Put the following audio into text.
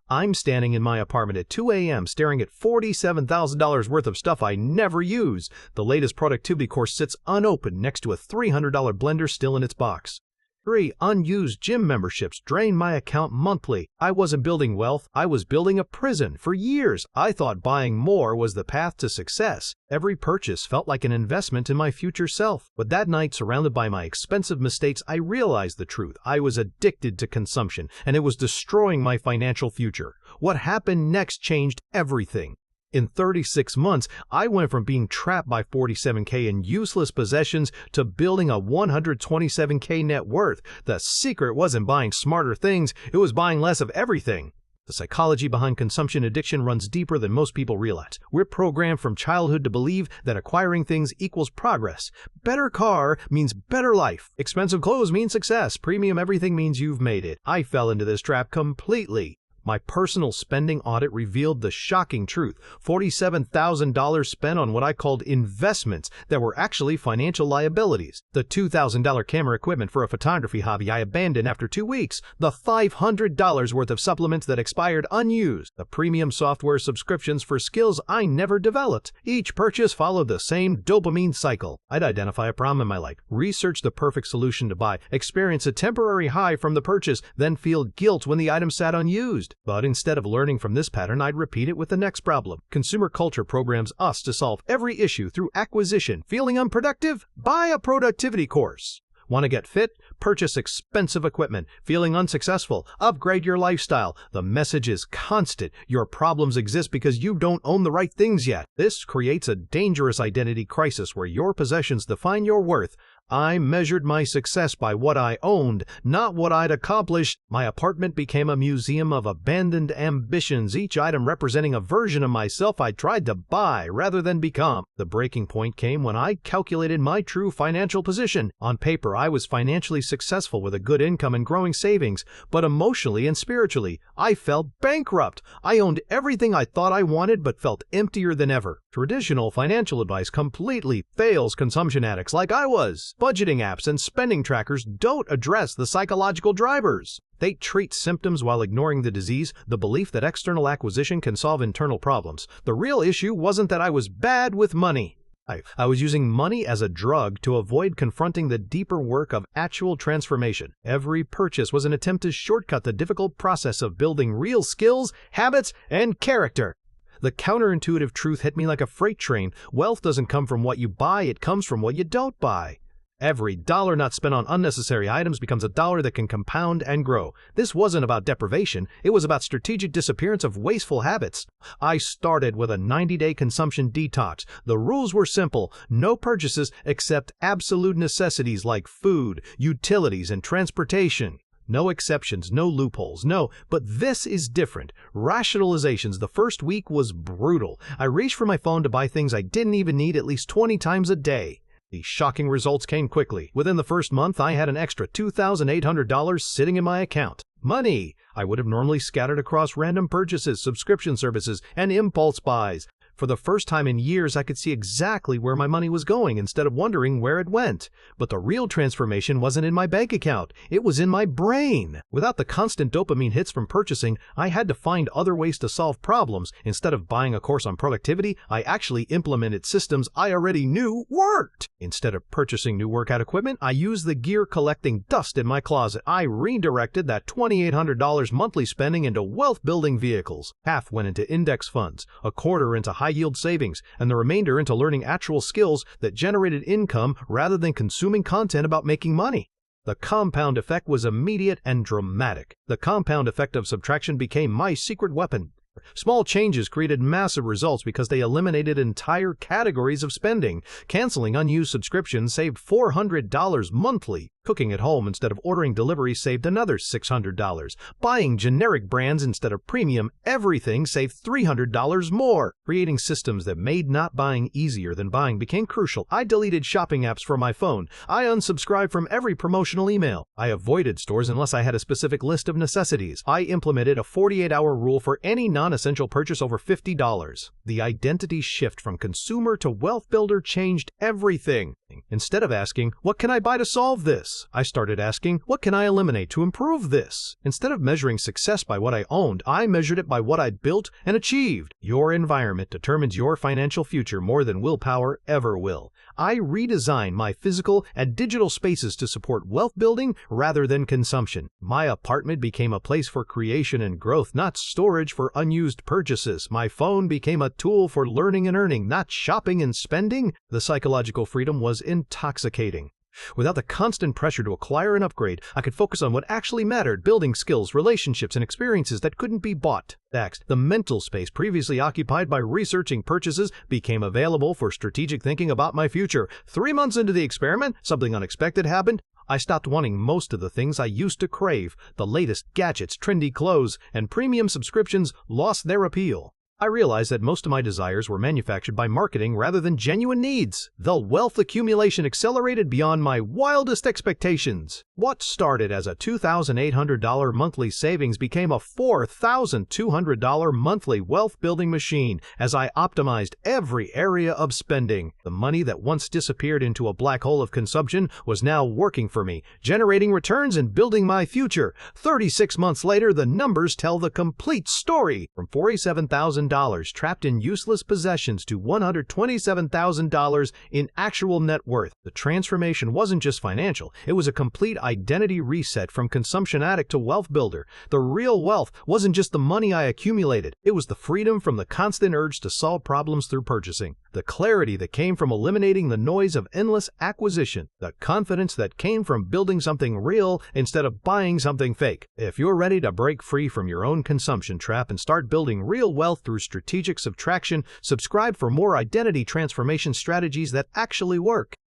I'm standing in my apartment at 2 a.m. staring at $47,000 worth of stuff I never use. The latest productivity course sits unopened next to a $300 blender still in its box. 3. Unused gym memberships drain my account monthly. I wasn't building wealth, I was building a prison. For years, I thought buying more was the path to success. Every purchase felt like an investment in my future self. But that night, surrounded by my expensive mistakes, I realized the truth. I was addicted to consumption, and it was destroying my financial future. What happened next changed everything. In 36 months, I went from being trapped by $47K in useless possessions to building a $127K net worth. The secret wasn't buying smarter things, it was buying less of everything. The psychology behind consumption addiction runs deeper than most people realize. We're programmed from childhood to believe that acquiring things equals progress. Better car means better life. Expensive clothes mean success. Premium everything means you've made it. I fell into this trap completely. My personal spending audit revealed the shocking truth. $47,000 spent on what I called investments that were actually financial liabilities. The $2,000 camera equipment for a photography hobby I abandoned after 2 weeks. The $500 worth of supplements that expired unused. The premium software subscriptions for skills I never developed. Each purchase followed the same dopamine cycle. I'd identify a problem in my life, research the perfect solution to buy, experience a temporary high from the purchase, then feel guilt when the item sat unused. But instead of learning from this pattern, I'd repeat it with the next problem. Consumer culture programs us to solve every issue through acquisition. Feeling unproductive? Buy a productivity course. Want to get fit? Purchase expensive equipment. Feeling unsuccessful? Upgrade your lifestyle. The message is constant. Your problems exist because you don't own the right things yet. This creates a dangerous identity crisis where your possessions define your worth. I measured my success by what I owned, not what I'd accomplished. My apartment became a museum of abandoned ambitions, each item representing a version of myself I tried to buy rather than become. The breaking point came when I calculated my true financial position. On paper, I was financially successful with a good income and growing savings, but emotionally and spiritually, I felt bankrupt. I owned everything I thought I wanted but felt emptier than ever. Traditional financial advice completely fails consumption addicts like I was. Budgeting apps and spending trackers don't address the psychological drivers. They treat symptoms while ignoring the disease, the belief that external acquisition can solve internal problems. The real issue wasn't that I was bad with money. I was using money as a drug to avoid confronting the deeper work of actual transformation. Every purchase was an attempt to shortcut the difficult process of building real skills, habits, and character. The counterintuitive truth hit me like a freight train. Wealth doesn't come from what you buy, it comes from what you don't buy. Every dollar not spent on unnecessary items becomes a dollar that can compound and grow. This wasn't about deprivation, it was about strategic disappearance of wasteful habits. I started with a 90-day consumption detox. The rules were simple: no purchases except absolute necessities like food, utilities, and transportation. No exceptions, no loopholes, no, but this is different. Rationalizations. The first week was brutal. I reached for my phone to buy things I didn't even need at least 20 times a day. The shocking results came quickly. Within the first month, I had an extra $2,800 sitting in my account. Money I would have normally scattered across random purchases, subscription services, and impulse buys. For the first time in years, I could see exactly where my money was going instead of wondering where it went. But the real transformation wasn't in my bank account, it was in my brain. Without the constant dopamine hits from purchasing, I had to find other ways to solve problems. Instead of buying a course on productivity, I actually implemented systems I already knew worked. Instead of purchasing new workout equipment, I used the gear collecting dust in my closet. I redirected that $2,800 monthly spending into wealth-building vehicles. Half went into index funds, a quarter into high-yield savings, and the remainder into learning actual skills that generated income rather than consuming content about making money. The compound effect was immediate and dramatic. The compound effect of subtraction became my secret weapon. Small changes created massive results because they eliminated entire categories of spending. Canceling unused subscriptions saved $400 monthly. Cooking at home instead of ordering delivery saved another $600. Buying generic brands instead of premium everything saved $300 more. Creating systems that made not buying easier than buying became crucial. I deleted shopping apps from my phone. I unsubscribed from every promotional email. I avoided stores unless I had a specific list of necessities. I implemented a 48-hour rule for any non-essential purchase over $50. The identity shift from consumer to wealth builder changed everything. Instead of asking, "What can I buy to solve this?" this. I started asking, what can I eliminate to improve this? Instead of measuring success by what I owned, I measured it by what I'd built and achieved. Your environment determines your financial future more than willpower ever will. I redesigned my physical and digital spaces to support wealth building rather than consumption. My apartment became a place for creation and growth, not storage for unused purchases. My phone became a tool for learning and earning, not shopping and spending. The psychological freedom was intoxicating. Without the constant pressure to acquire and upgrade, I could focus on what actually mattered, building skills, relationships, and experiences that couldn't be bought. Next, the mental space previously occupied by researching purchases became available for strategic thinking about my future. 3 months into the experiment, something unexpected happened. I stopped wanting most of the things I used to crave. The latest gadgets, trendy clothes, and premium subscriptions lost their appeal. I realized that most of my desires were manufactured by marketing rather than genuine needs. The wealth accumulation accelerated beyond my wildest expectations. What started as a $2,800 monthly savings became a $4,200 monthly wealth-building machine as I optimized every area of spending. The money that once disappeared into a black hole of consumption was now working for me, generating returns and building my future. 36 months later, the numbers tell the complete story. From $47,000 trapped in useless possessions to $127,000 in actual net worth. The transformation wasn't just financial, it was a complete identity reset from consumption addict to wealth builder. The real wealth wasn't just the money I accumulated, it was the freedom from the constant urge to solve problems through purchasing, the clarity that came from eliminating the noise of endless acquisition, the confidence that came from building something real instead of buying something fake. If you're ready to break free from your own consumption trap and start building real wealth through strategic subtraction, subscribe for more identity transformation strategies that actually work.